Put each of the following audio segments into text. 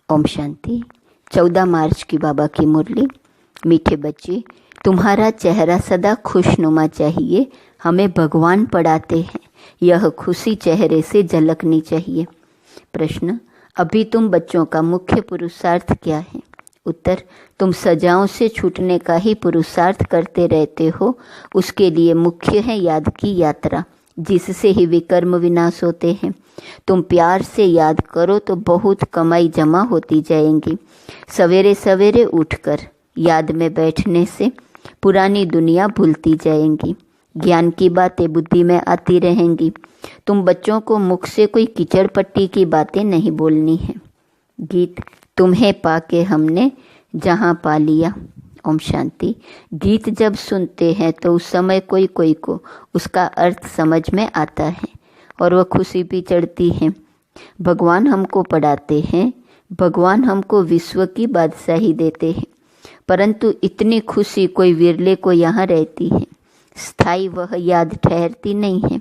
ओम शांति। 14 मार्च की बाबा की मुरली। मीठे बच्चे, तुम्हारा चेहरा सदा खुशनुमा चाहिए। हमें भगवान पढ़ाते हैं, यह खुशी चेहरे से झलकनी चाहिए। प्रश्न, अभी तुम बच्चों का मुख्य पुरुषार्थ क्या है? उत्तर, तुम सजाओं से छूटने का ही पुरुषार्थ करते रहते हो। उसके लिए मुख्य है याद की यात्रा, जिससे ही विकर्म विनाश होते हैं। तुम प्यार से याद करो तो बहुत कमाई जमा होती जाएंगी। सवेरे सवेरे उठकर याद में बैठने से पुरानी दुनिया भूलती जाएंगी। ज्ञान की बातें बुद्धि में आती रहेंगी। तुम बच्चों को मुख से कोई कीचड़ पट्टी की बातें नहीं बोलनी है। गीत, तुम्हें पाके हमने जहाँ पा लिया। ओम शांति। गीत जब सुनते हैं तो उस समय कोई कोई को उसका अर्थ समझ में आता है और वह खुशी भी चढ़ती है। भगवान हमको पढ़ाते हैं, भगवान हमको विश्व की बादशाही देते हैं, परंतु इतनी खुशी कोई विरले को यहाँ रहती है। स्थायी वह याद ठहरती नहीं है।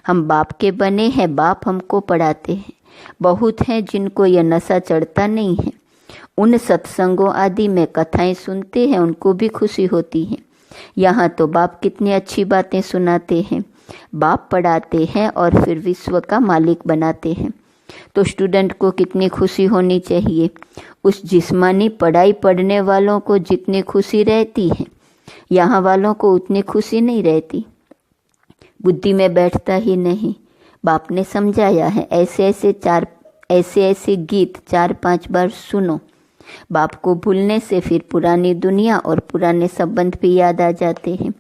हम बाप के बने हैं, बाप हमको पढ़ाते हैं। बहुत हैं जिनको यह नशा चढ़ता नहीं है। उन सत्संगों आदि में कथाएं सुनते हैं, उनको भी खुशी होती है। यहाँ तो बाप कितनी अच्छी बातें सुनाते हैं। बाप पढ़ाते हैं और फिर विश्व का मालिक बनाते हैं। तो स्टूडेंट को कितनी खुशी होनी चाहिए। उस जिस्मानी पढ़ाई पढ़ने वालों को जितनी खुशी रहती है, यहाँ वालों को उतनी खुशी नहीं रहती। बुद्धि में बैठता ही नहीं। बाप ने समझाया है, ऐसे ऐसे गीत 4-5 बार सुनो। बाप को भूलने से फिर पुरानी दुनिया और पुराने संबंध भी याद आ जाते हैं।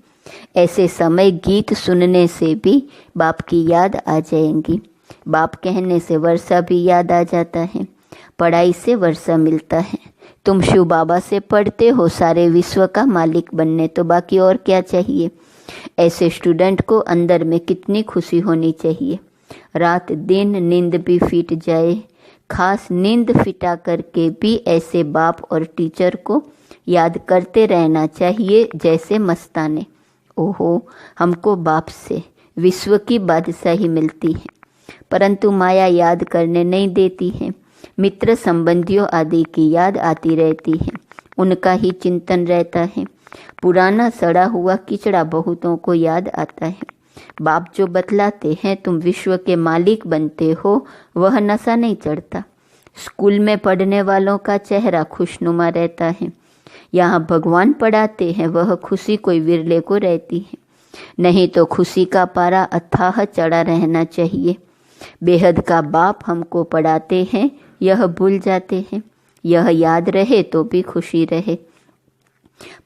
ऐसे समय गीत सुनने से भी बाप की याद आ जाएंगी। बाप कहने से वर्षा भी याद आ जाता है। पढ़ाई से वर्षा मिलता है। तुम शिव बाबा से पढ़ते हो सारे विश्व का मालिक बनने, तो बाकी और क्या चाहिए। ऐसे स्टूडेंट को अंदर में कितनी खुशी होनी चाहिए। रात दिन नींद भी फिट जाए, खास नींद फिटा करके भी ऐसे बाप और टीचर को याद करते रहना चाहिए जैसे मस्ताने। ओहो, हमको बाप से विश्व की बादशाही मिलती है, परंतु माया याद करने नहीं देती है। मित्र संबंधियों आदि की याद आती रहती है, उनका ही चिंतन रहता है। पुराना सड़ा हुआ किचड़ा बहुतों को याद आता है। बाप जो बतलाते हैं तुम विश्व के मालिक बनते हो, वह नशा नहीं चढ़ता। स्कूल में पढ़ने वालों का चेहरा खुशनुमा रहता है। यहाँ भगवान पढ़ाते हैं, वह खुशी कोई विरले को रहती है। नहीं तो खुशी का पारा अथाह चढ़ा रहना चाहिए। बेहद का बाप हमको पढ़ाते हैं, यह भूल जाते हैं। यह याद रहे तो भी खुशी रहे,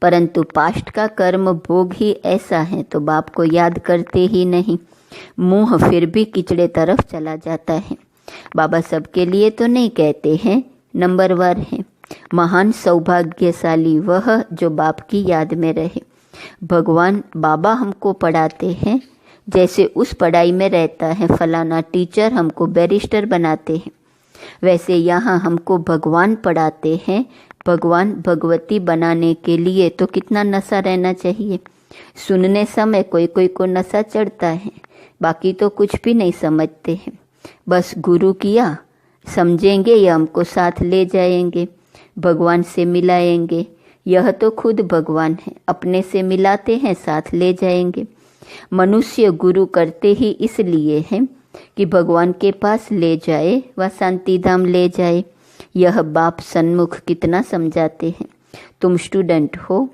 परंतु पास्ट का कर्म भोग ही ऐसा है तो बाप को याद करते ही नहीं। मुंह फिर भी किचड़े तरफ चला जाता है। बाबा सबके लिए तो नहीं कहते हैं, नंबरवार है। महान सौभाग्यशाली वह जो बाप की याद में रहे। भगवान बाबा हमको पढ़ाते हैं, जैसे उस पढ़ाई में रहता है फलाना टीचर हमको बैरिस्टर बनाते हैं, वैसे यहाँ हमको भगवान पढ़ाते हैं। भगवान भगवती बनाने के लिए तो कितना नशा रहना चाहिए। सुनने समय कोई कोई को नशा चढ़ता है, बाकी तो कुछ भी नहीं समझते हैं। बस गुरु किया समझेंगे, या हमको साथ ले जाएंगे, भगवान से मिलाएंगे। यह तो खुद भगवान है, अपने से मिलाते हैं, साथ ले जाएंगे। मनुष्य गुरु करते ही इसलिए हैं कि भगवान के पास ले जाए व शांति धाम ले जाए। यह बाप सन्मुख कितना समझाते हैं। तुम स्टूडेंट हो,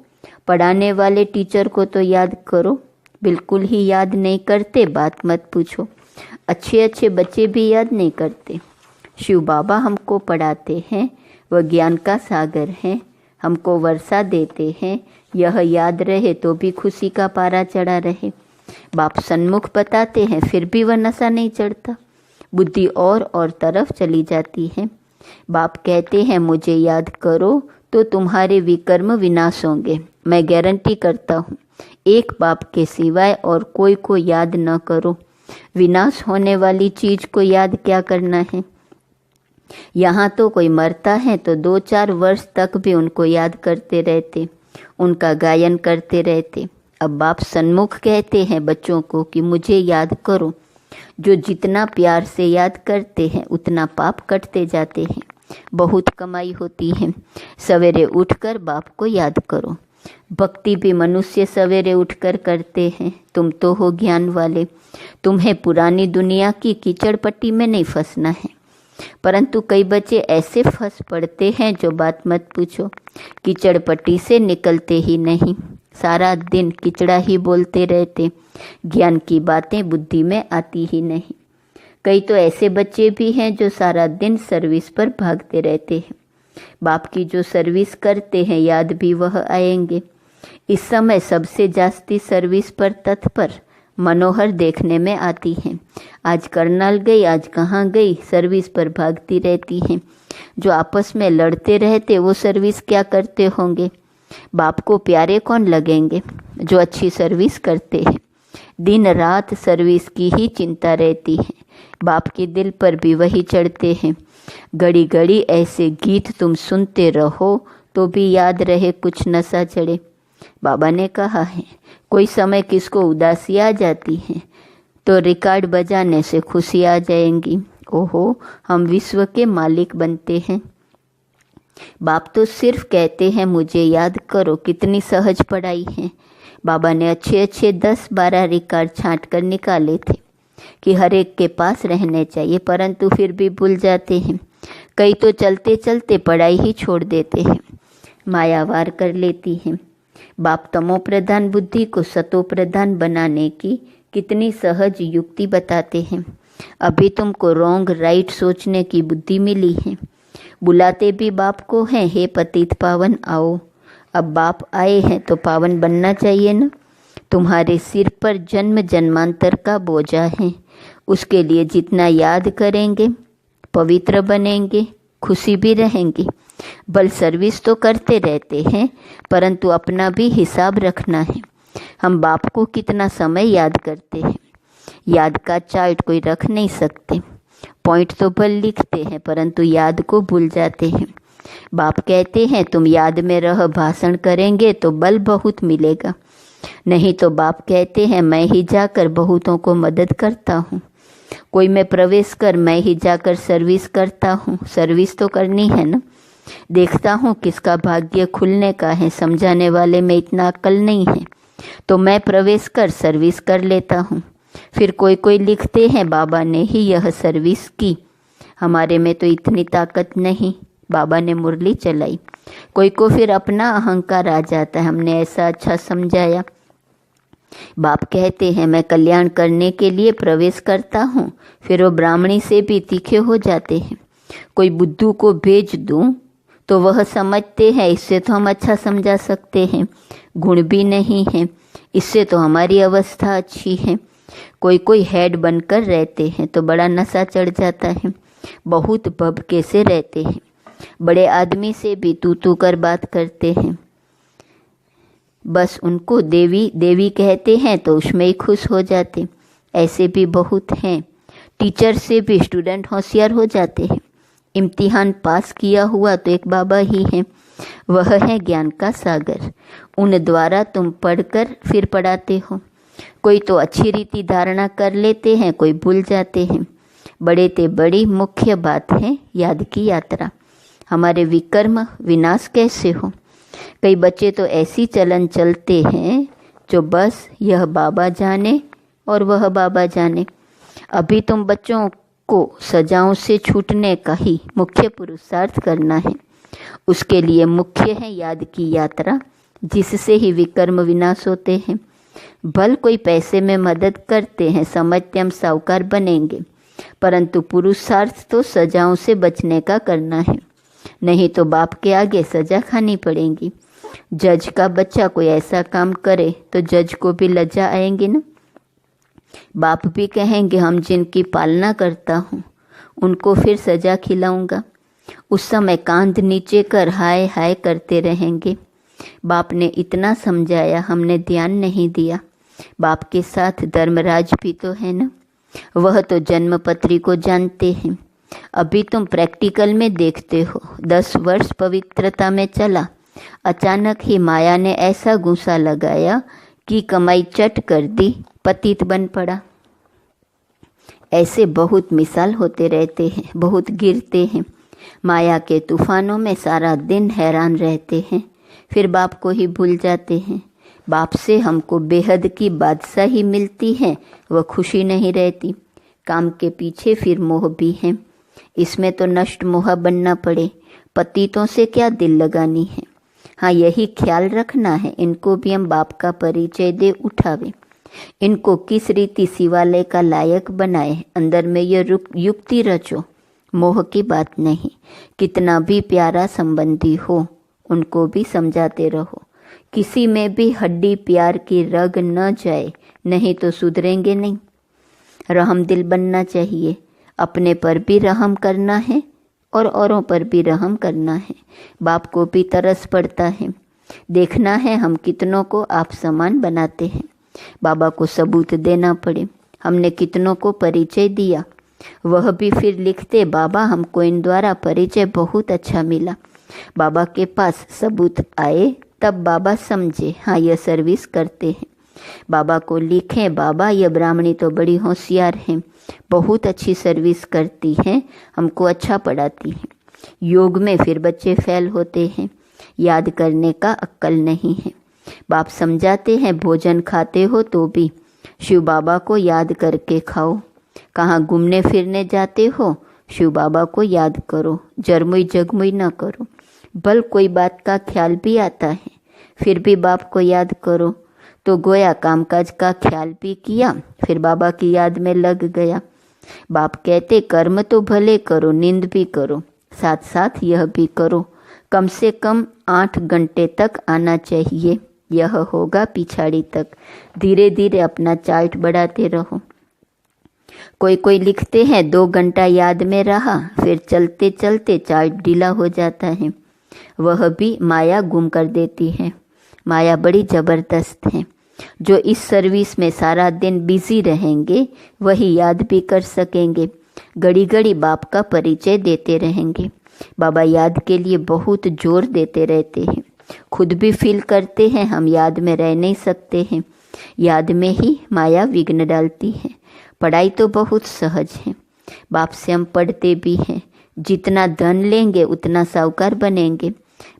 पढ़ाने वाले टीचर को तो याद करो। बिल्कुल ही याद नहीं करते, बात मत पूछो। अच्छे अच्छे बच्चे भी याद नहीं करते। शिव बाबा हमको पढ़ाते हैं, वह ज्ञान का सागर हैं, हमको वर्षा देते हैं। यह याद रहे तो भी खुशी का पारा चढ़ा रहे। बाप सन्मुख बताते हैं, फिर भी वह नशा नहीं चढ़ता। बुद्धि और तरफ चली जाती है। बाप कहते हैं, मुझे याद करो तो तुम्हारे विकर्म विनाश होंगे। मैं गारंटी करता हूँ, एक बाप के सिवाय और कोई को याद न करो। विनाश होने वाली चीज को याद क्या करना है। यहाँ तो कोई मरता है तो 2-4 वर्ष तक भी उनको याद करते रहते, उनका गायन करते रहते। अब बाप सन्मुख कहते हैं बच्चों को कि मुझे याद करो। जो जितना प्यार से याद करते हैं उतना पाप कटते जाते हैं। बहुत कमाई होती है। सवेरे उठकर बाप को याद करो। भक्ति भी मनुष्य सवेरे उठकर करते हैं। तुम तो हो ज्ञान वाले, तुम्हें पुरानी दुनिया की कीचड़ पट्टी में नहीं फंसना है। परंतु कई बच्चे ऐसे फंस पड़ते हैं जो बात मत पूछो, कीचड़ पट्टी से निकलते ही नहीं, सारा दिन किचड़ा ही बोलते रहते, ज्ञान की बातें बुद्धि में आती ही नहीं। कई तो ऐसे बच्चे भी हैं जो सारा दिन सर्विस पर भागते रहते हैं। बाप की जो सर्विस करते हैं याद भी वह आएंगे। इस समय सबसे जास्ती सर्विस पर तत्पर मनोहर देखने में आती हैं। आज करनाल गई, आज कहाँ गई, सर्विस पर भागती रहती हैं। जो आपस में लड़ते रहते वो सर्विस क्या करते होंगे। बाप को प्यारे कौन लगेंगे? जो अच्छी सर्विस करते हैं। दिन रात सर्विस की ही चिंता रहती है। बाप के दिल पर भी वही चढ़ते हैं। घड़ी घड़ी ऐसे गीत तुम सुनते रहो तो भी याद रहे, कुछ नशा चढ़े। बाबा ने कहा है, कोई समय किसको उदासी आ जाती है तो रिकॉर्ड बजाने से खुशी आ जाएंगी। ओहो, हम विश्व के मालिक बनते हैं। बाप तो सिर्फ कहते हैं मुझे याद करो। कितनी सहज पढ़ाई है। बाबा ने अच्छे अच्छे 10-12 रिकॉर्ड छांट कर निकाले थे कि हर एक के पास रहने चाहिए, परंतु फिर भी भूल जाते हैं। कई तो चलते चलते पढ़ाई ही छोड़ देते हैं, मायावार कर लेती हैं। बाप तमो प्रधान बुद्धि को सतो प्रधान बनाने की कितनी सहज युक्ति बताते हैं। अभी तुमको रॉन्ग राइट सोचने की बुद्धि मिली है। बुलाते भी बाप को हैं, हे पतित पावन आओ। अब बाप आए हैं तो पावन बनना चाहिए ना। तुम्हारे सिर पर जन्म जन्मांतर का बोझा है। उसके लिए जितना याद करेंगे पवित्र बनेंगे, खुशी भी रहेंगे। बल सर्विस तो करते रहते हैं, परंतु अपना भी हिसाब रखना है। हम बाप को कितना समय याद करते हैं। याद का चार्ट कोई रख नहीं सकते। पॉइंट तो बल लिखते हैं, परंतु याद को भूल जाते हैं। बाप कहते हैं तुम याद में रह भाषण करेंगे तो बल बहुत मिलेगा। नहीं तो बाप कहते हैं मैं ही जाकर बहुतों को मदद करता हूँ। कोई में प्रवेश कर मैं ही जाकर सर्विस करता हूँ। सर्विस तो करनी है ना। देखता हूँ किसका भाग्य खुलने का है। समझाने वाले में इतना अक्ल नहीं है तो मैं प्रवेश कर सर्विस कर लेता हूँ। फिर कोई कोई लिखते हैं बाबा ने ही यह सर्विस की, हमारे में तो इतनी ताकत नहीं, बाबा ने मुरली चलाई। कोई को फिर अपना अहंकार आ जाता है, हमने ऐसा अच्छा समझाया। बाप कहते हैं मैं कल्याण करने के लिए प्रवेश करता हूँ। फिर वो ब्राह्मणी से भी तीखे हो जाते हैं। कोई बुद्धू को भेज दूँ तो वह समझते हैं इससे तो हम अच्छा समझा सकते हैं, गुण भी नहीं है, इससे तो हमारी अवस्था अच्छी है। कोई कोई हेड बनकर रहते हैं तो बड़ा नशा चढ़ जाता है, बहुत भभके से रहते हैं। बड़े आदमी से भी तू कर बात करते हैं, बस उनको देवी देवी कहते हैं तो उसमें ही खुश हो जाते। ऐसे भी बहुत हैं। टीचर से भी स्टूडेंट होशियार हो जाते हैं। इम्तिहान पास किया हुआ तो एक बाबा ही हैं, वह है ज्ञान का सागर। उन द्वारा तुम पढ़कर फिर पढ़ाते हो। कोई तो अच्छी रीति धारणा कर लेते हैं, कोई भूल जाते हैं। बड़े ते बड़ी मुख्य बात है याद की यात्रा। हमारे विकर्म विनाश कैसे हो। कई बच्चे तो ऐसी चलन चलते हैं जो बस यह बाबा जाने और वह बाबा जाने। अभी तुम बच्चों को सजाओं से छूटने का ही मुख्य पुरुषार्थ करना है। उसके लिए मुख्य है याद की यात्रा, जिससे ही विकर्म विनाश होते हैं। भल कोई पैसे में मदद करते हैं, समझते हम साहूकार बनेंगे, परंतु पुरुषार्थ तो सजाओं से बचने का करना है, नहीं तो बाप के आगे सजा खानी पड़ेगी। जज का बच्चा कोई ऐसा काम करे तो जज को भी लज्जा आएंगी ना। बाप भी कहेंगे हम जिनकी पालना करता हूँ उनको फिर सजा खिलाऊंगा। उस समय कांध नीचे कर हाय हाय करते रहेंगे। बाप ने इतना समझाया, हमने ध्यान नहीं दिया। बाप के साथ धर्मराज भी तो है ना, वह तो जन्मपत्री को जानते हैं। अभी तुम प्रैक्टिकल में देखते हो। 10 वर्ष पवित्रता में चला, अचानक ही माया ने ऐसा गुस्सा लगाया कि कमाई चट कर दी, पतित बन पड़ा। ऐसे बहुत मिसाल होते रहते हैं, बहुत गिरते हैं। माया के तूफानों में सारा दिन हैरान रहते हैं, फिर बाप को ही भूल जाते हैं। बाप से हमको बेहद की बादशाही मिलती है, वह खुशी नहीं रहती। काम के पीछे फिर मोह भी है, इसमें तो नष्ट मोह बनना पड़े। पतितों से क्या दिल लगानी है। हाँ, यही ख्याल रखना है, इनको भी हम बाप का परिचय दे उठावे। इनको किस रीति शिवालय का लायक बनाए, अंदर में ये युक्ति रचो। मोह की बात नहीं, कितना भी प्यारा संबंधी हो उनको भी समझाते रहो। किसी में भी हड्डी प्यार की रग न जाए, नहीं तो सुधरेंगे नहीं। रहम दिल बनना चाहिए, अपने पर भी रहम करना है और औरों पर भी रहम करना है। बाप को भी तरस पड़ता है, देखना है हम कितनों को आप समान बनाते हैं। बाबा को सबूत देना पड़े, हमने कितनों को परिचय दिया। वह भी फिर लिखते, बाबा हमको इन द्वारा परिचय बहुत अच्छा मिला। बाबा के पास सबूत आए तब बाबा समझे, हाँ यह सर्विस करते हैं। बाबा को लिखें, बाबा यह ब्राह्मणी तो बड़ी होशियार है, बहुत अच्छी सर्विस करती है, हमको अच्छा पढ़ाती है। योग में फिर बच्चे फेल होते हैं, याद करने का अक्ल नहीं है। बाप समझाते हैं, भोजन खाते हो तो भी शिव बाबा को याद करके खाओ। कहाँ घूमने फिरने जाते हो, शिव बाबा को याद करो, जरमुई जगमुई न करो। भल कोई बात का ख्याल भी आता है, फिर भी बाप को याद करो। तो गोया कामकाज का ख्याल भी किया, फिर बाबा की याद में लग गया। बाप कहते, कर्म तो भले करो, नींद भी करो, साथ साथ यह भी करो। कम से कम 8 घंटे तक आना चाहिए, यह होगा पिछाड़ी तक। धीरे धीरे अपना चार्ट बढ़ाते रहो। कोई लिखते हैं 2 घंटा याद में रहा, फिर चलते चलते चार्ट ढीला हो जाता है। वह भी माया गुम कर देती है। माया बड़ी जबरदस्त है। जो इस सर्विस में सारा दिन बिजी रहेंगे वही याद भी कर सकेंगे, घड़ी घड़ी बाप का परिचय देते रहेंगे। बाबा याद के लिए बहुत जोर देते रहते हैं, खुद भी फील करते हैं हम याद में रह नहीं सकते हैं। याद में ही माया विघ्न डालती है। पढ़ाई तो बहुत सहज है, बाप से हम पढ़ते भी हैं। जितना धन लेंगे उतना साहूकार बनेंगे।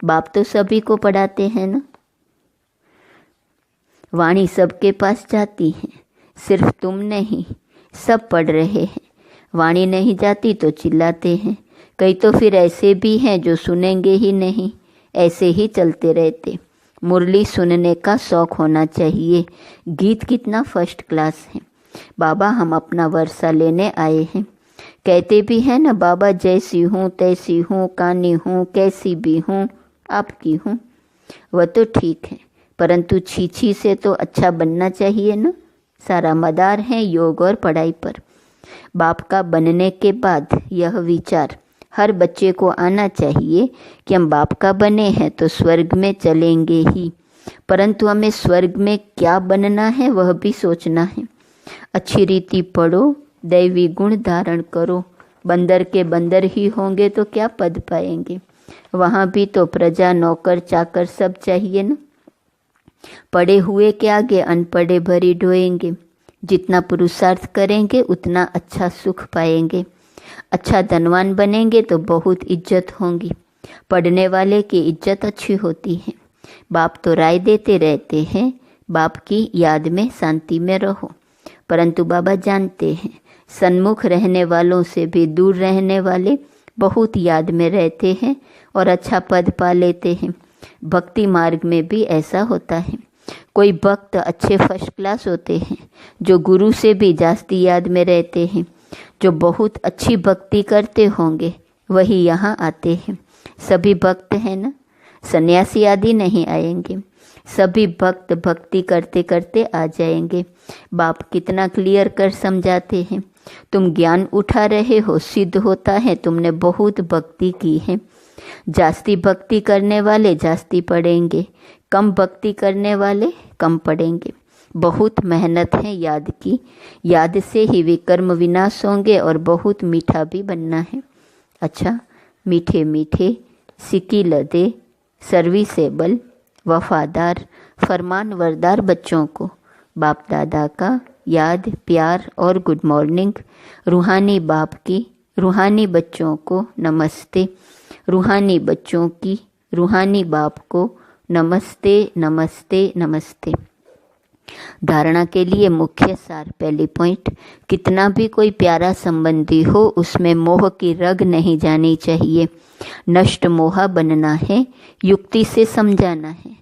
बाप तो सभी को पढ़ाते हैं ना। वाणी सबके पास जाती है, सिर्फ तुम नहीं, सब पढ़ रहे हैं। वाणी नहीं जाती तो चिल्लाते हैं। कई तो फिर ऐसे भी हैं जो सुनेंगे ही नहीं, ऐसे ही चलते रहते। मुरली सुनने का शौक होना चाहिए। गीत कितना फर्स्ट क्लास है। बाबा हम अपना वर्षा लेने आए हैं। कहते भी हैं ना, बाबा जैसी हूँ तैसी हूँ, कानी हूँ कैसी भी हूँ, आपकी हूँ। वह तो ठीक है, परंतु छी से तो अच्छा बनना चाहिए ना। सारा मदार है योग और पढ़ाई पर। बाप का बनने के बाद यह विचार हर बच्चे को आना चाहिए कि हम बाप का बने हैं तो स्वर्ग में चलेंगे ही, परंतु हमें स्वर्ग में क्या बनना है वह भी सोचना है। अच्छी रीति पढ़ो, दैवी गुण धारण करो। बंदर के बंदर ही होंगे तो क्या पद पाएंगे। वहाँ भी तो प्रजा नौकर चाकर सब चाहिए ना। पढ़े हुए के आगे अनपढ़े भरी ढोएंगे। जितना पुरुषार्थ करेंगे उतना अच्छा सुख पाएंगे। अच्छा धनवान बनेंगे तो बहुत इज्जत होंगी। पढ़ने वाले की इज्जत अच्छी होती है। बाप तो राय देते रहते हैं, बाप की याद में शांति में रहो। परंतु बाबा जानते हैं सन्मुख रहने वालों से भी दूर रहने वाले बहुत याद में रहते हैं और अच्छा पद पा लेते हैं। भक्ति मार्ग में भी ऐसा होता है। कोई भक्त अच्छे फर्स्ट क्लास होते हैं जो गुरु से भी जास्ती याद में रहते हैं। जो बहुत अच्छी भक्ति करते होंगे वही यहाँ आते हैं। सभी भक्त हैं ना, सन्यासी आदि नहीं आएंगे। सभी भक्त भक्ति करते करते आ जाएंगे। बाप कितना क्लियर कर समझाते हैं। तुम ज्ञान उठा रहे हो, सिद्ध होता है तुमने बहुत भक्ति की है। जास्ती भक्ति करने वाले जास्ती पढ़ेंगे, कम भक्ति करने वाले कम पढ़ेंगे। बहुत मेहनत है याद की। याद से ही विकर्म विनाश होंगे और बहुत मीठा भी बनना है। अच्छा, मीठे मीठे, सिकी लदे, सर्विसेबल, वफादार, फरमानवरदार बच्चों को बाप दादा का याद, प्यार और गुड मॉर्निंग। रूहानी बाप की रूहानी बच्चों को नमस्ते, रूहानी बच्चों की रूहानी बाप को नमस्ते नमस्ते नमस्ते। धारणा के लिए मुख्य सार। पहली पॉइंट, कितना भी कोई प्यारा संबंधी हो उसमें मोह की रग नहीं जानी चाहिए। नष्ट मोह बनना है, युक्ति से समझाना है,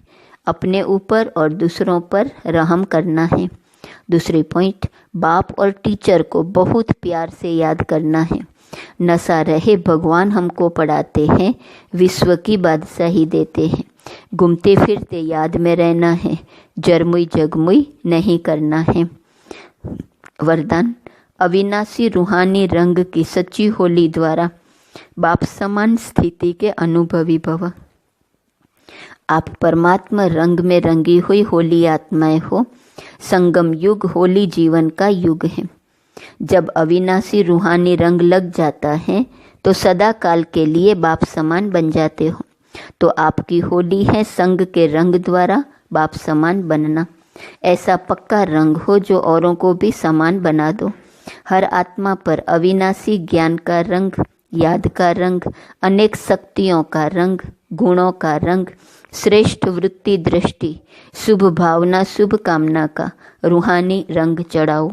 अपने ऊपर और दूसरों पर रहम करना है। दूसरी पॉइंट, बाप और टीचर को बहुत प्यार से याद करना है। नशा रहे भगवान हमको पढ़ाते हैं, विश्व की बादशाही देते हैं। घूमते फिरते याद में रहना है, जरमुई जगमुई नहीं करना है। वरदान, अविनाशी रूहानी रंग की सच्ची होली द्वारा बाप समान स्थिति के अनुभवी भव। आप परमात्मा रंग में रंगी हुई होली आत्माएं हो। संगम युग होली जीवन का युग है। जब अविनाशी रूहानी रंग लग जाता है तो सदा काल के लिए बाप समान बन जाते हो। तो आपकी होली है संग के रंग द्वारा बाप समान बनना। ऐसा पक्का रंग हो जो औरों को भी समान बना दो। हर आत्मा पर अविनाशी ज्ञान का रंग, याद का रंग, अनेक शक्तियों का रंग, गुणों का रंग, श्रेष्ठ वृत्ति दृष्टि, शुभ भावना शुभ कामना का रूहानी रंग चढ़ाओ।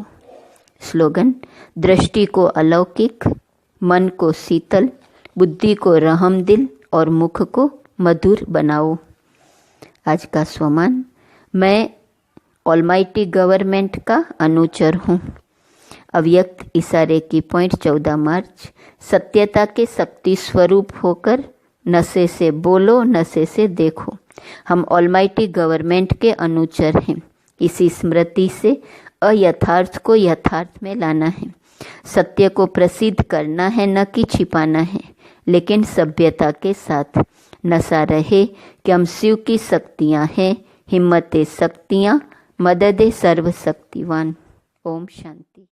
स्लोगन, दृष्टि को अलौकिक, मन को शीतल, बुद्धि को रहम दिल और मुख को मधुर बनाओ। आज का स्वमान, मैं ऑलमाइटी गवर्नमेंट का अनुचर हूँ। अव्यक्त इशारे की पॉइंट 14 मार्च। सत्यता के शक्ति स्वरूप होकर नशे से बोलो, नशे से देखो। हम ऑलमाइटी गवर्नमेंट के अनुचर हैं। इसी स्मृति से अयथार्थ को यथार्थ में लाना है। सत्य को प्रसिद्ध करना है, न कि छिपाना है, लेकिन सभ्यता के साथ। नशा रहे कि हम शिव की शक्तियाँ हैं, हिम्मते शक्तियाँ, मददे सर्वशक्तिवान। ओम शांति।